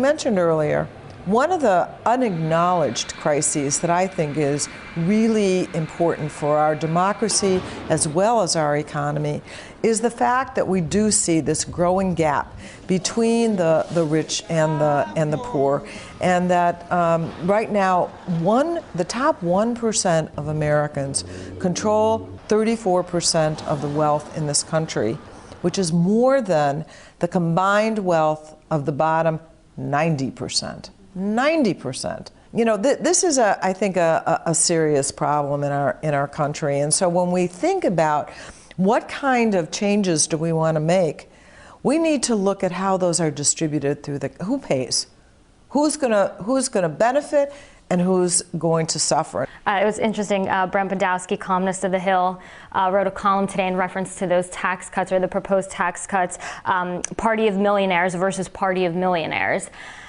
Mentioned earlier, one of the unacknowledged crises that I think is really important for our democracy as well as our economy is the fact that we do see this growing gap between the rich and the poor, and that right now the top 1% of Americans control 34% of the wealth in this country, which is more than the combined wealth of the bottom 90%. 90%. You know, this is, I think, a serious problem in our country. And so when we think about what kind of changes do we want to make, we need to look at how those are distributed through who pays, who's gonna benefit, and who's going to suffer. It was interesting, Brent Podowski, columnist of The Hill, wrote a column today in reference to those tax cuts, or the proposed tax cuts, party of millionaires versus party of millionaires.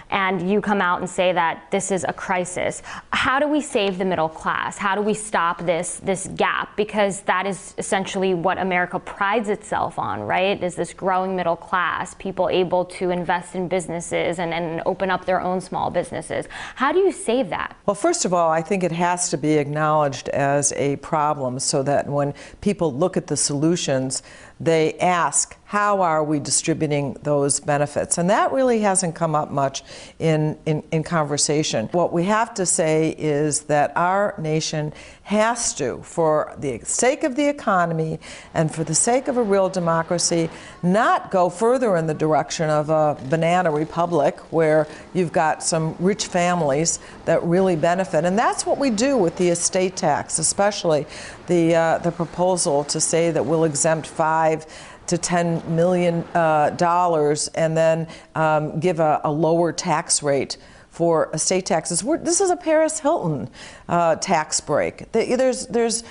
And you come out and say that this is a crisis. How do we save the middle class? How do we stop this gap? Because that is essentially what America prides itself on, right? Is this growing middle class, people able to invest in businesses and open up their own small businesses. How do you save that? Well, first of all, I think it has to be acknowledged as a problem so that when people look at the solutions, they ask, how are we distributing those benefits? And that really hasn't come up much in conversation. What we have to say is that our nation has to, for the sake of the economy and for the sake of a real democracy, not go further in the direction of a banana republic where you've got some rich families that really benefit. And that's what we do with the estate tax, especially the proposal to say that we'll exempt $5 to $10 million and then give a lower tax rate for estate taxes. This is a Paris Hilton tax break. There's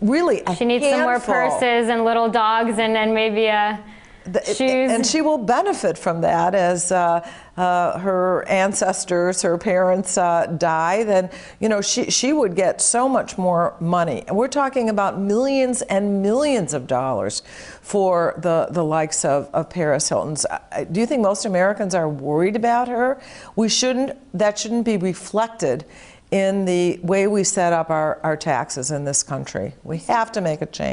really a She needs some more purses and little dogs and then maybe shoes. And she will benefit from that as her ancestors, her parents die. Then, you know, she would get so much more money. And we're talking about millions and millions of dollars for the likes of Paris Hilton's. Do you think most Americans are worried about her? That shouldn't be reflected in the way we set up our taxes in this country. We have to make a change.